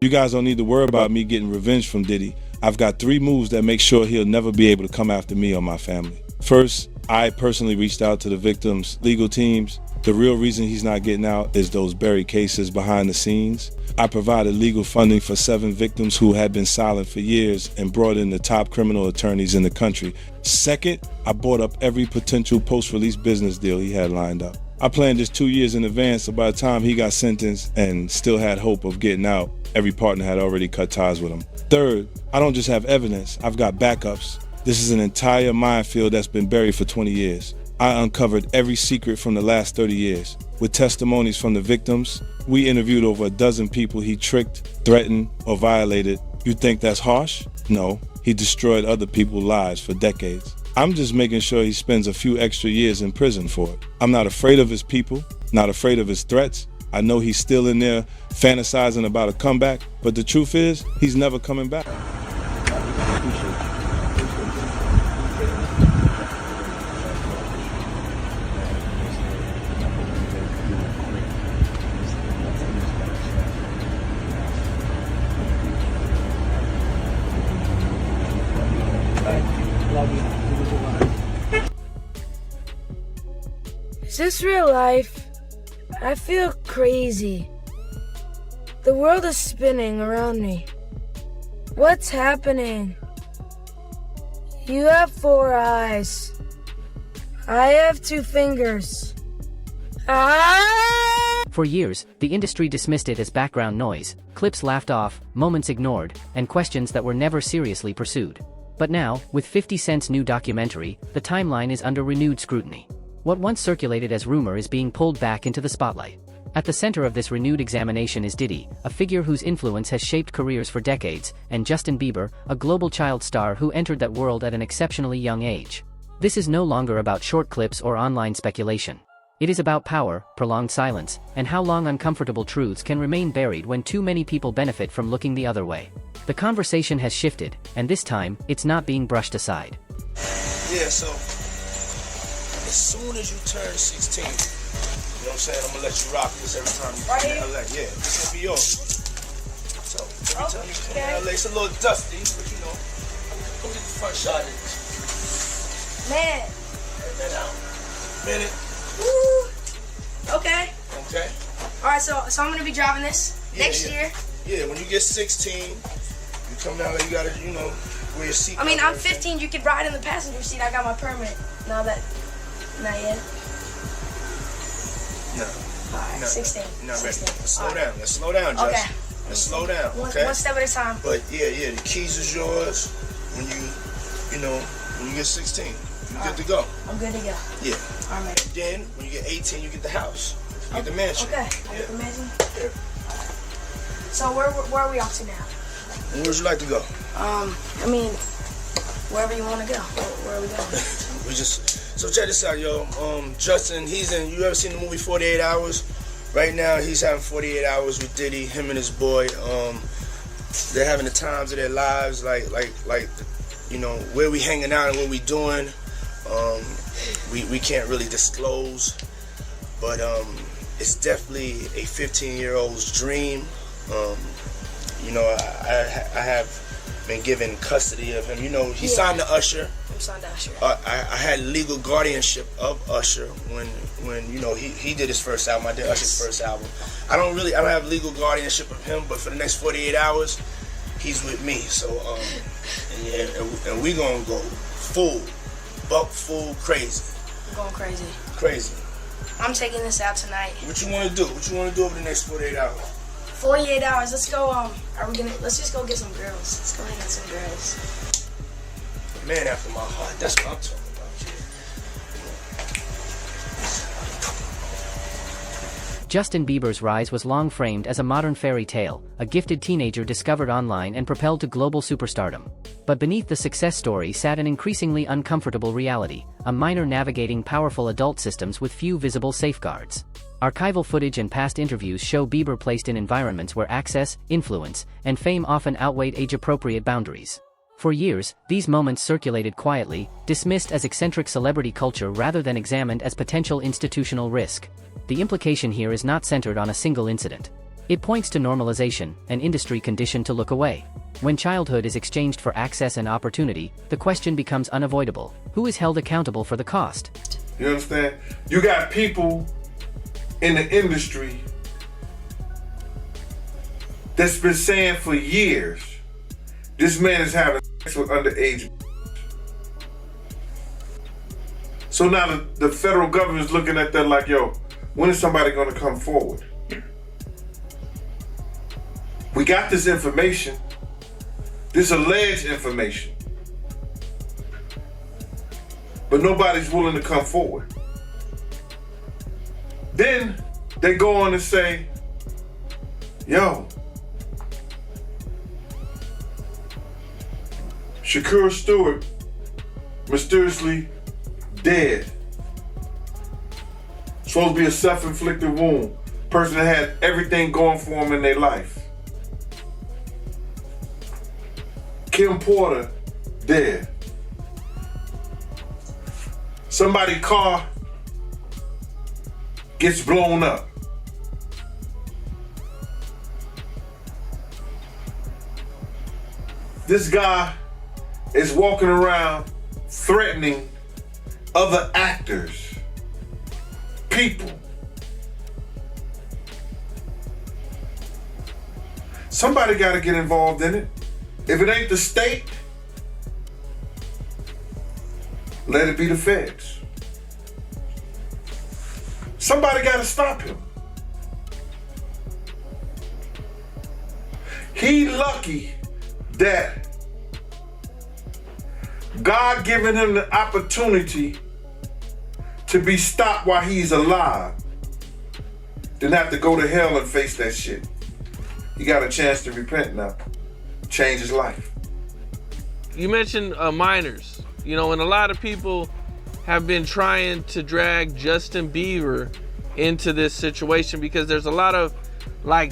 You guys don't need to worry about me getting revenge from Diddy. I've got 3 moves that make sure he'll never be able to come after me or my family. First, I personally reached out to the victims' legal teams. The real reason he's not getting out is those buried cases behind the scenes. I provided legal funding for 7 victims who had been silent for years and brought in the top criminal attorneys in the country. Second, I bought up every potential post-release business deal he had lined up. I planned this 2 years in advance, so by the time he got sentenced and still had hope of getting out, every partner had already cut ties with him. Third, I don't just have evidence, I've got backups. This is an entire minefield that's been buried for 20 years. I uncovered every secret from the last 30 years. With testimonies from the victims, we interviewed over a dozen people he tricked, threatened, or violated. You think that's harsh? No, he destroyed other people's lives for decades. I'm just making sure he spends a few extra years in prison for it. I'm not afraid of his people, not afraid of his threats. I know he's still in there fantasizing about a comeback, but the truth is, he's never coming back. Is this real life? I feel crazy. The world is spinning around me. What's happening? You have 4 eyes. I have 2 fingers. Ah! For years, the industry dismissed it as background noise, clips laughed off, moments ignored, and questions that were never seriously pursued. But now, with 50 Cent's new documentary, the timeline is under renewed scrutiny. What once circulated as rumor is being pulled back into the spotlight. At the center of this renewed examination is Diddy, a figure whose influence has shaped careers for decades, and Justin Bieber, a global child star who entered that world at an exceptionally young age. This is no longer about short clips or online speculation. It is about power, prolonged silence, and how long uncomfortable truths can remain buried when too many people benefit from looking the other way. The conversation has shifted, and this time, it's not being brushed aside. Yeah, so as soon as you turn 16, you know what I'm saying? I'm gonna let you rock this every time you come to LA. Yeah, this gonna be yours. So every time you come to LA, it's a little dusty, but you know, go get the front shot in. Man. Minute. Woo. Okay. Okay. Alright, so I'm gonna be driving this next year. Yeah, when you get 16, you come down there, you gotta, you know, wear your seat. I mean, I'm 15, you could ride in the passenger seat. I got my permit. Not yet. No. Alright, 16. Not ready. 16. Let's slow down. Let's slow down, Justin. Okay. Let's slow down. Okay. One step at a time. But yeah, the keys is yours when you get 16. You good to go. I'm good to go. Yeah. Alright. Then when you get 18, you get the house. You get the mansion. Okay. I get the mansion. Yeah. So where are we off to now? And where would you like to go? I mean, wherever you want to go. Where are we going? So check this out, yo. Justin, you ever seen the movie 48 Hours? Right now, he's having 48 hours with Diddy, him and his boy. They're having the times of their lives, like, you know, where we hanging out and what we doing. We can't really disclose, but it's definitely a 15-year-old's dream. You know, I have been given custody of him. You know, he signed to Usher. I'm signed to Usher. I had legal guardianship of Usher when you know he did his first album. I did Usher's first album. I don't have legal guardianship of him, but for the next 48 hours, he's with me. So and we gonna go buck full crazy. I'm going crazy. Crazy. I'm taking this out tonight. What you wanna do? What you wanna do over the next 48 hours? 48 hours. Let's go. Let's just go get some girls. Let's go hang out some girls. Man after my heart. That's what I'm talking about. Justin Bieber's rise was long framed as a modern fairy tale, a gifted teenager discovered online and propelled to global superstardom. But beneath the success story sat an increasingly uncomfortable reality, a minor navigating powerful adult systems with few visible safeguards. Archival footage and past interviews show Bieber placed in environments where access, influence, and fame often outweighed age-appropriate boundaries. For years, these moments circulated quietly, dismissed as eccentric celebrity culture rather than examined as potential institutional risk. The implication here is not centered on a single incident. It points to normalization, an industry conditioned to look away. When childhood is exchanged for access and opportunity, the question becomes unavoidable. Who is held accountable for the cost? You understand? You got people in the industry that's been saying for years, this man is having sex with underage. So now the federal government is looking at that like, yo, when is somebody gonna come forward? We got this information, this alleged information, but nobody's willing to come forward. Then they go on and say, yo, Shakur Stewart mysteriously dead. Supposed to be a self-inflicted wound. Person that had everything going for him in their life. Kim Porter dead. Somebody's car gets blown up. This guy is walking around threatening other actors, people. Somebody got to get involved in it. If it ain't the state, let it be the feds. Somebody got to stop him. He lucky that God given him the opportunity to be stopped while he's alive, then have to go to hell and face that shit. He got a chance to repent now, change his life. You mentioned minors, and a lot of people have been trying to drag Justin Bieber into this situation because there's a lot of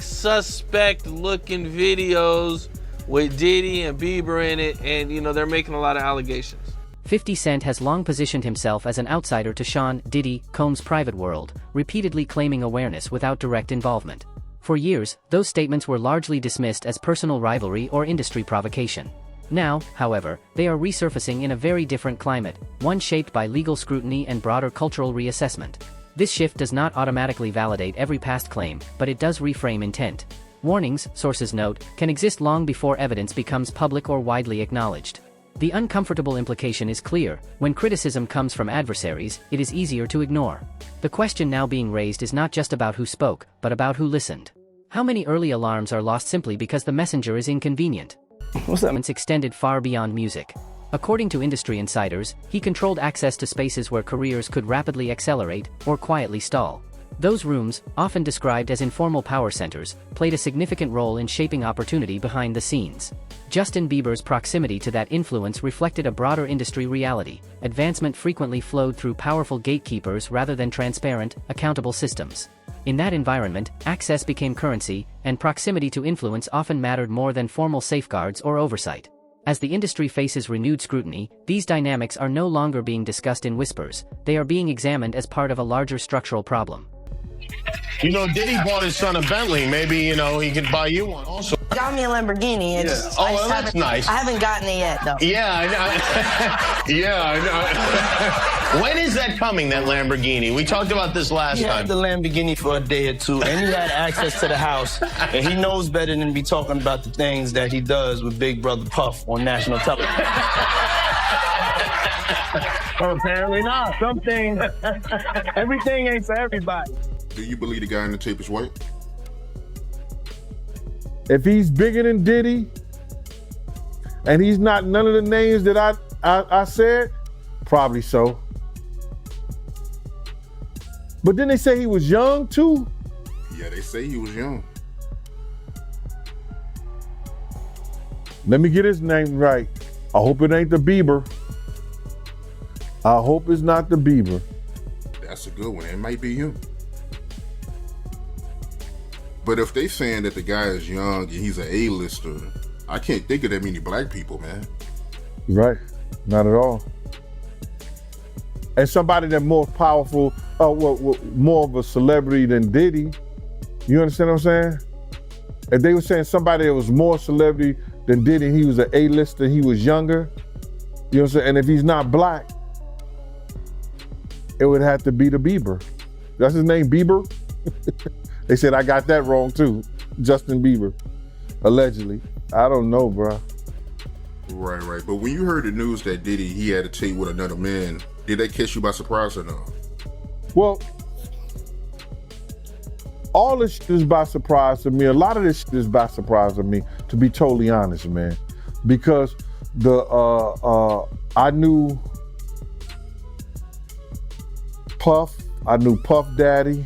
suspect looking videos with Diddy and Bieber in it, and they're making a lot of allegations. 50 Cent has long positioned himself as an outsider to Sean Diddy Combs' private world, repeatedly claiming awareness without direct involvement. For years, those statements were largely dismissed as personal rivalry or industry provocation. Now, however, they are resurfacing in a very different climate, one shaped by legal scrutiny and broader cultural reassessment. This shift does not automatically validate every past claim, but it does reframe intent. Warnings, sources note, can exist long before evidence becomes public or widely acknowledged. The uncomfortable implication is clear: when criticism comes from adversaries, it is easier to ignore. The question now being raised is not just about who spoke, but about who listened. How many early alarms are lost simply because the messenger is inconvenient? What's that? It's extended far beyond music. According to industry insiders, he controlled access to spaces where careers could rapidly accelerate or quietly stall. Those rooms, often described as informal power centers, played a significant role in shaping opportunity behind the scenes. Justin Bieber's proximity to that influence reflected a broader industry reality. Advancement frequently flowed through powerful gatekeepers rather than transparent, accountable systems. In that environment, access became currency, and proximity to influence often mattered more than formal safeguards or oversight. As the industry faces renewed scrutiny, these dynamics are no longer being discussed in whispers. They are being examined as part of a larger structural problem. Diddy bought his son a Bentley. Maybe, he could buy you one also. Got me a Lamborghini. And Yeah. Oh, well, that's nice. I haven't gotten it yet, though. Yeah, I know. Yeah, I know. When is that coming, that Lamborghini? We talked about this last He time. had the Lamborghini for a day or two, and he had access to the house, and he knows better than be talking about the things that he does with Big Brother Puff on national television. Well, apparently not. Something, everything ain't for everybody. Do you believe the guy in the tape is white? If he's bigger than Diddy, and he's not none of the names that I said, probably so. But then they say he was young too. Yeah, they say he was young. Let me get his name right. I hope it ain't the Bieber. I hope it's not the Bieber. That's a good one. It might be him. But if they saying that the guy is young and he's an A-lister, I can't think of that many black people, man. Right, not at all. And somebody that's more powerful, more of a celebrity than Diddy. You understand what I'm saying? If they were saying somebody that was more celebrity than Diddy, he was an A-lister, he was younger, you know what I'm saying? And if he's not black, it would have to be the Bieber. That's his name, Bieber? They said I got that wrong too. Justin Bieber, allegedly. I don't know, bro. Right. But when you heard the news that Diddy, he had to cheat with another man, did that catch you by surprise or no? Well, all this shit is by surprise to me. A lot of this shit is by surprise to me, to be totally honest, man. Because I knew Puff, I knew Puff Daddy.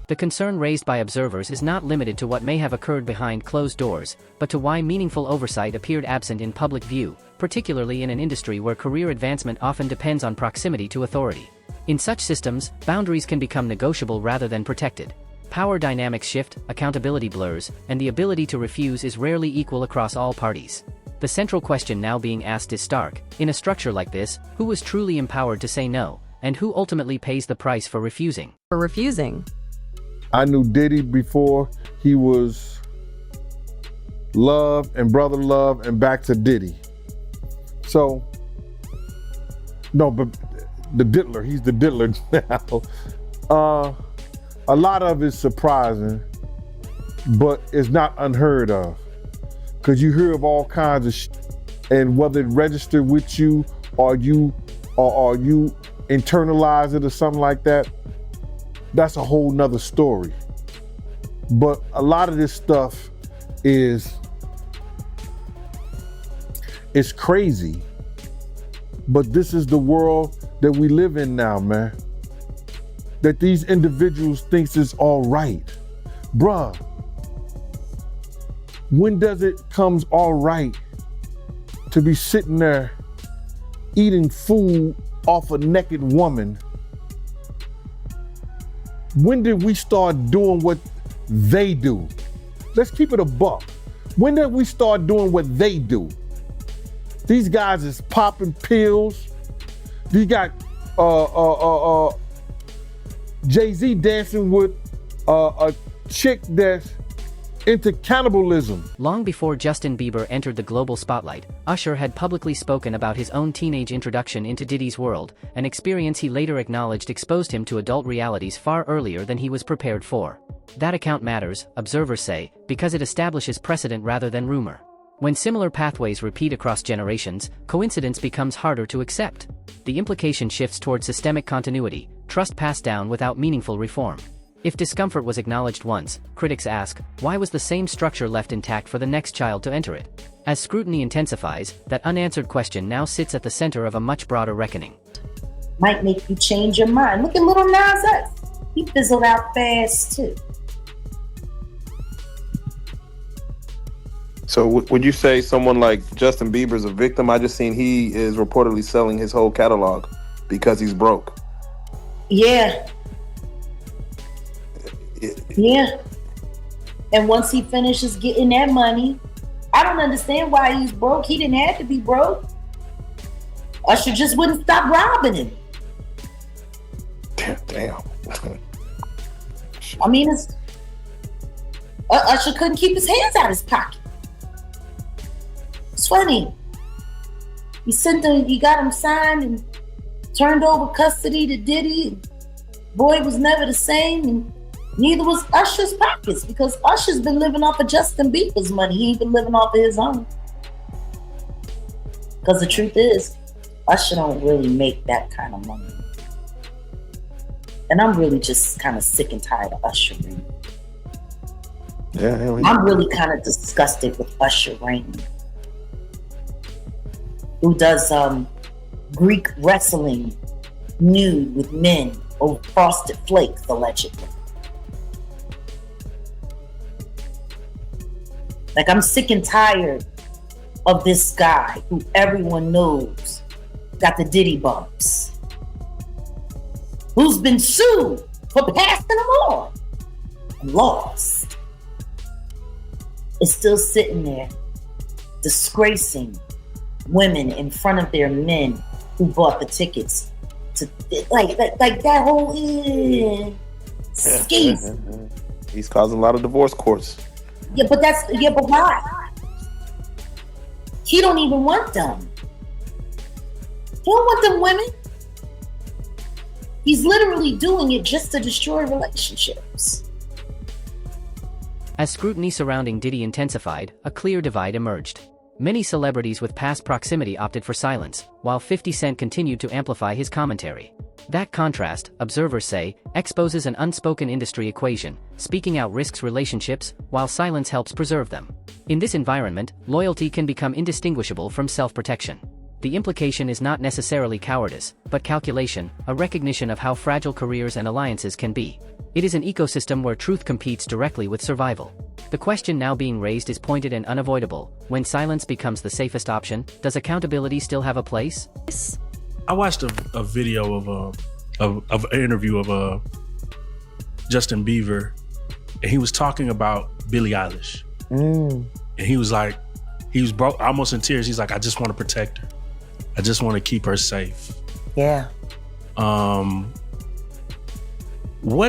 The concern raised by observers is not limited to what may have occurred behind closed doors, but to why meaningful oversight appeared absent in public view, particularly in an industry where career advancement often depends on proximity to authority. In such systems, boundaries can become negotiable rather than protected. Power dynamics shift, accountability blurs, and the ability to refuse is rarely equal across all parties. The central question now being asked is stark. In a structure like this, who was truly empowered to say no, and who ultimately pays the price for refusing? I knew Diddy before he was Love and Brother Love and back to Diddy. So, no, but the diddler, he's the diddler now. A lot of it's surprising, but it's not unheard of. Because you hear of all kinds of shit, and whether it registered with you or you internalize it or something like that, that's a whole nother story. But a lot of this stuff is crazy. But this is the world that we live in now, man. That these individuals thinks is all right. Bruh, when does it comes all right to be sitting there eating food off a naked woman? When did we start doing what they do? Let's keep it a buck. When did we start doing what they do? These guys is popping pills. They got Jay-Z dancing with a chick that's into cannibalism. Long before Justin Bieber entered the global spotlight, Usher had publicly spoken about his own teenage introduction into Diddy's world, an experience he later acknowledged exposed him to adult realities far earlier than he was prepared for. That account matters, observers say, because it establishes precedent rather than rumor. When similar pathways repeat across generations, coincidence becomes harder to accept. The implication shifts toward systemic continuity, trust passed down without meaningful reform. If discomfort was acknowledged once, critics ask, why was the same structure left intact for the next child to enter it? As scrutiny intensifies, that unanswered question now sits at the center of a much broader reckoning. Might make you change your mind. Look at Lil Nas X. He fizzled out fast too. So would you say someone like Justin Bieber is a victim? I just seen he is reportedly selling his whole catalog because he's broke. Yeah. Yeah. And once he finishes getting that money, I don't understand why he's broke. He didn't have to be broke. Usher just wouldn't stop robbing him. Damn. I mean, Usher couldn't keep his hands out of his pocket. It's funny. He got him signed and turned over custody to Diddy. Boy was never the same, and neither was Usher's pockets, because Usher's been living off of Justin Bieber's money. He ain't been living off of his own. Because the truth is, Usher don't really make that kind of money. And I'm really just kind of sick and tired of Usher reigning. Yeah, I'm really kind of disgusted with Usher reigning, who does Greek wrestling nude with men over frosted flakes, allegedly. Like, I'm sick and tired of this guy who everyone knows got the Diddy bumps, who's been sued for passing them on and lost, is still sitting there disgracing women in front of their men who bought the tickets to like that whole scheme. He's causing a lot of divorce courts. Yeah, but why? He don't even want them. He don't want them women. He's literally doing it just to destroy relationships. As scrutiny surrounding Diddy intensified, a clear divide emerged. Many celebrities with past proximity opted for silence, while 50 Cent continued to amplify his commentary. That contrast, observers say, exposes an unspoken industry equation: speaking out risks relationships, while silence helps preserve them. In this environment, loyalty can become indistinguishable from self-protection. The implication is not necessarily cowardice, but calculation, a recognition of how fragile careers and alliances can be. It is an ecosystem where truth competes directly with survival. The question now being raised is pointed and unavoidable. When silence becomes the safest option, does accountability still have a place? I watched a video of an interview of Justin Bieber, and he was talking about Billie Eilish. And he was like, he was broke, almost in tears. He's like, I just want to protect her. I just want to keep her safe. Yeah. What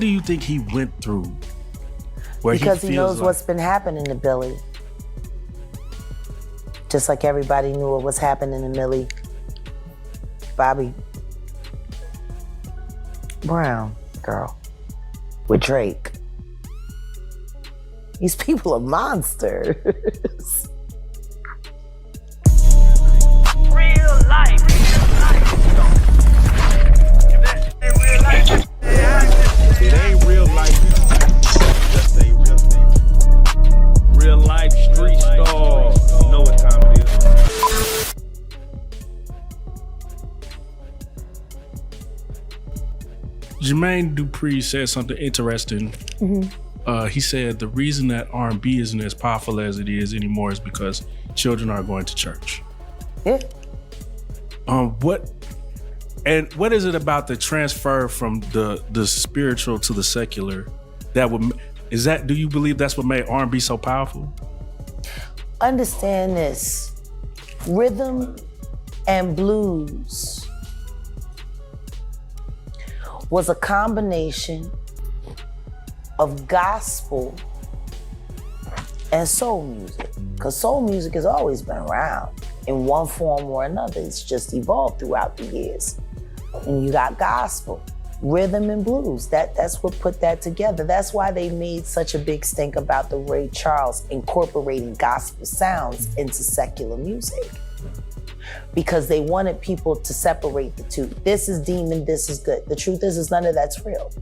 do you think he went through? Because he knows what's been happening to Billy. Just like everybody knew what was happening to Millie Bobby Brown girl with Drake. These people are monsters. Real life. It ain't real life. Just say real thing. Real life street stars. You know what time it is. Jermaine Dupri said something interesting. He said the reason that R&B isn't as powerful as it is anymore is because children are going to church. Yeah. What is it about the transfer from the spiritual to the secular do you believe that's what made R&B so powerful? Understand this. Rhythm and blues was a combination of gospel and soul music. Because soul music has always been around in one form or another. It's just evolved throughout the years. And you got gospel, rhythm and blues. That's what put that together. That's why they made such a big stink about the Ray Charles incorporating gospel sounds into secular music. Because they wanted people to separate the two. This is demon, this is good. The truth is none of that's real.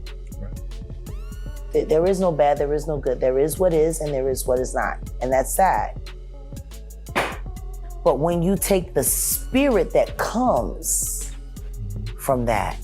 There is no bad, there is no good. There is what is and there is what is not. And that's sad. But when you take the spirit that comes from that.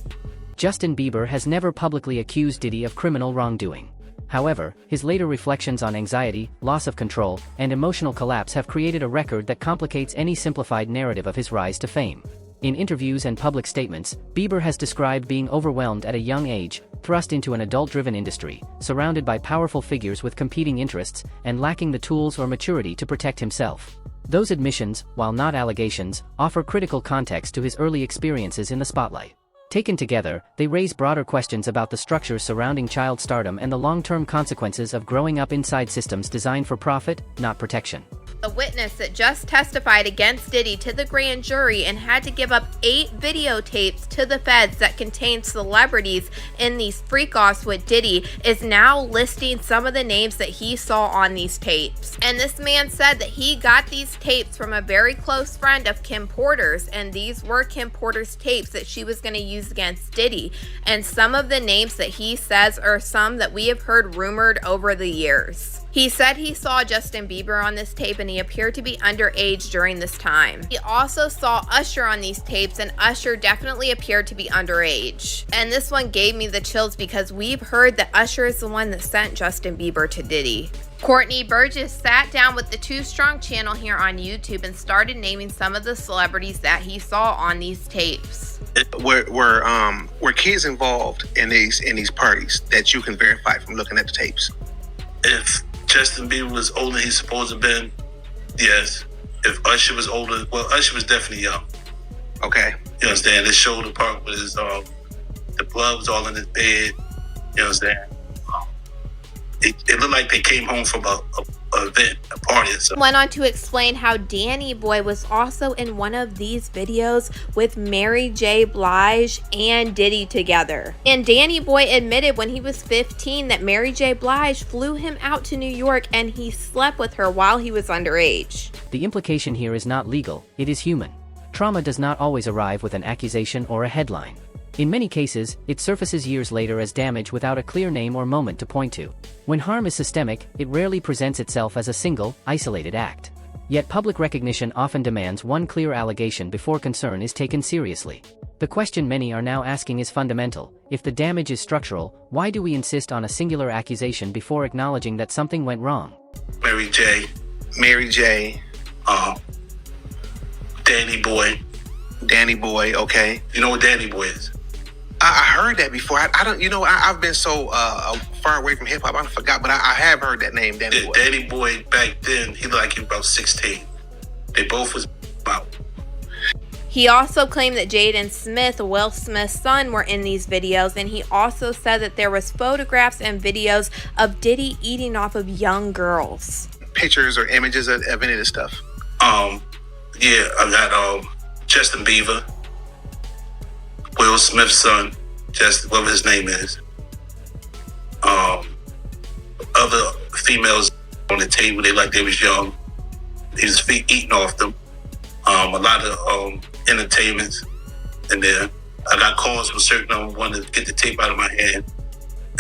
Justin Bieber has never publicly accused Diddy of criminal wrongdoing. However, his later reflections on anxiety, loss of control, and emotional collapse have created a record that complicates any simplified narrative of his rise to fame. In interviews and public statements, Bieber has described being overwhelmed at a young age, thrust into an adult-driven industry, surrounded by powerful figures with competing interests, and lacking the tools or maturity to protect himself. Those admissions, while not allegations, offer critical context to his early experiences in the spotlight. Taken together, they raise broader questions about the structures surrounding child stardom and the long-term consequences of growing up inside systems designed for profit, not protection. A witness that just testified against Diddy to the grand jury and had to give up 8 videotapes to the feds that contained celebrities in these freak-offs with Diddy is now listing some of the names that he saw on these tapes. And this man said that he got these tapes from a very close friend of Kim Porter's, and these were Kim Porter's tapes that she was going to use against Diddy. And some of the names that he says are some that we have heard rumored over the years. He said he saw Justin Bieber on this tape and he appeared to be underage during this time. He also saw Usher on these tapes and Usher definitely appeared to be underage. And this one gave me the chills because we've heard that Usher is the one that sent Justin Bieber to Diddy. Courtney Burgess sat down with the Too Strong channel here on YouTube and started naming some of the celebrities that he saw on these tapes. Were kids involved in these parties that you can verify from looking at the tapes? If Justin Bieber was older than he's supposed to have been, yes. If Usher was older, well, Usher was definitely young. Okay. You understand? They showed the part with his, the blood was all in his bed. You understand? it looked like they came home from a event, a party or something. Went on to explain how Danny Boy was also in one of these videos with Mary J. Blige and Diddy together. And Danny Boy admitted when he was 15 that Mary J. Blige flew him out to New York and he slept with her while he was underage. The implication here is not legal, it is human. Trauma does not always arrive with an accusation or a headline. In many cases, it surfaces years later as damage without a clear name or moment to point to. When harm is systemic, it rarely presents itself as a single, isolated act. Yet public recognition often demands one clear allegation before concern is taken seriously. The question many are now asking is fundamental. If the damage is structural, why do we insist on a singular accusation before acknowledging that something went wrong? Mary J, Danny Boy, okay. You know what Danny Boy is? I heard that before. I don't, I've been so far away from hip hop, I forgot, but I have heard that name, Danny Boy. Danny Boy back then, he looked like he was about 16. They both was about. He also claimed that Jaden Smith, Will Smith's son, were in these videos, and he also said that there was photographs and videos of Diddy eating off of young girls. Pictures or images of any of this stuff. Yeah, I got Justin Bieber, Will Smith's son, whatever his name is. Other females on the table, they was young. He was eating off them. A lot of entertainments in there. I got calls from certain wanting to get the tape out of my hand.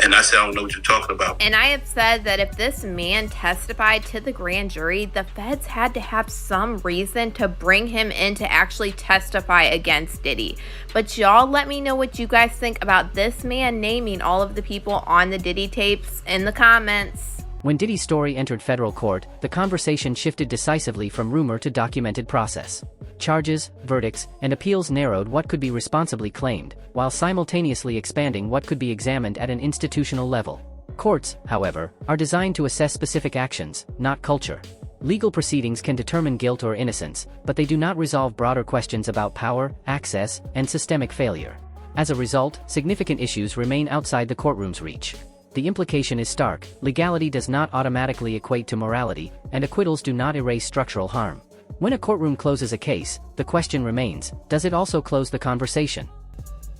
And I said, I don't know what you're talking about. And I have said that if this man testified to the grand jury, the feds had to have some reason to bring him in to actually testify against Diddy. But y'all let me know what you guys think about this man naming all of the people on the Diddy tapes in the comments. When Diddy's story entered federal court, the conversation shifted decisively from rumor to documented process. Charges, verdicts, and appeals narrowed what could be responsibly claimed, while simultaneously expanding what could be examined at an institutional level. Courts, however, are designed to assess specific actions, not culture. Legal proceedings can determine guilt or innocence, but they do not resolve broader questions about power, access, and systemic failure. As a result, significant issues remain outside the courtroom's reach. The implication is stark: legality does not automatically equate to morality, and acquittals do not erase structural harm. When a courtroom closes a case, the question remains, does it also close the conversation?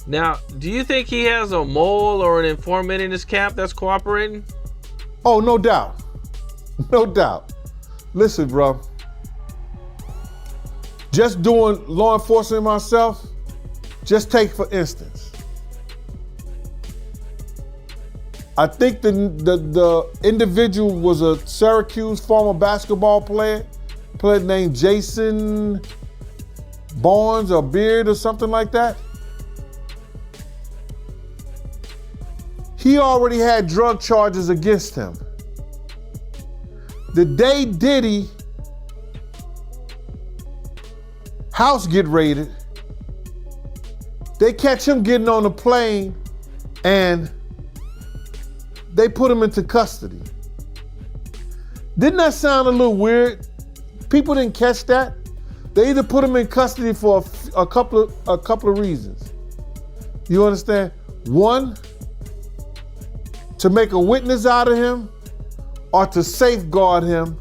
Now, do you think he has a mole or an informant in his camp that's cooperating? Oh, no doubt. No doubt. Listen, bro. Just doing law enforcement myself, just take for instance. I think the individual was a Syracuse former basketball player named Jason Barnes or Beard or something like that. He already had drug charges against him. The day Diddy house get raided, they catch him getting on a plane and they put him into custody. Didn't that sound a little weird? People didn't catch that. They either put him in custody for a couple of reasons. You understand? One, to make a witness out of him, or to safeguard him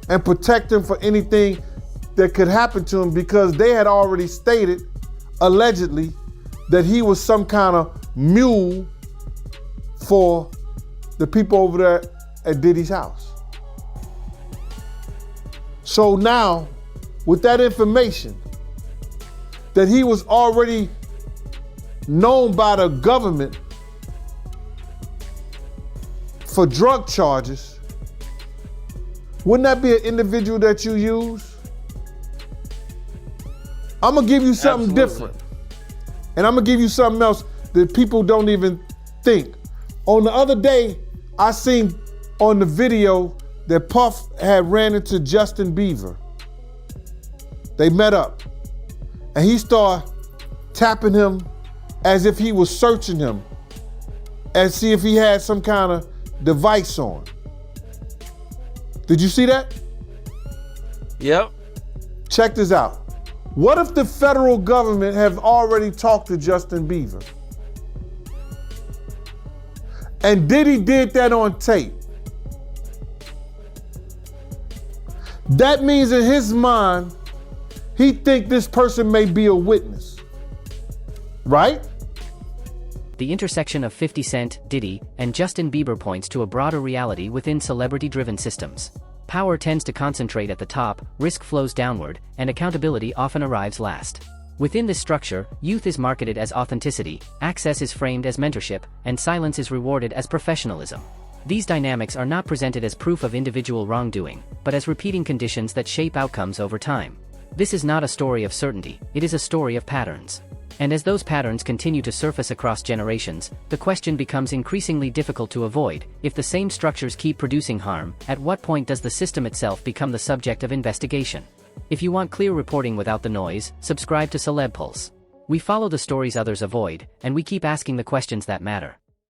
and protect him for anything that could happen to him, because they had already stated, allegedly, that he was some kind of mule for the people over there at Diddy's house. So now, with that information, that he was already known by the government for drug charges, wouldn't that be an individual that you use? I'm gonna give you something different. And I'm gonna give you something else that people don't even think. On the other day, I seen on the video that Puff had ran into Justin Bieber. They met up and he started tapping him as if he was searching him and see if he had some kind of device on. Did you see that? Yep. Check this out. What if the federal government have already talked to Justin Bieber? And Diddy did that on tape. that means in his mind, he think this person may be a witness. Right? The intersection of 50 Cent, Diddy, and Justin Bieber points to a broader reality within celebrity-driven systems. Power tends to concentrate at the top, risk flows downward, and accountability often arrives last. Within this structure, youth is marketed as authenticity, access is framed as mentorship, and silence is rewarded as professionalism. These dynamics are not presented as proof of individual wrongdoing, but as repeating conditions that shape outcomes over time. This is not a story of certainty, it is a story of patterns. And as those patterns continue to surface across generations, the question becomes increasingly difficult to avoid. If the same structures keep producing harm, at what point does the system itself become the subject of investigation? If you want clear reporting without the noise, subscribe to Celeb Pulse. We follow the stories others avoid, and we keep asking the questions that matter.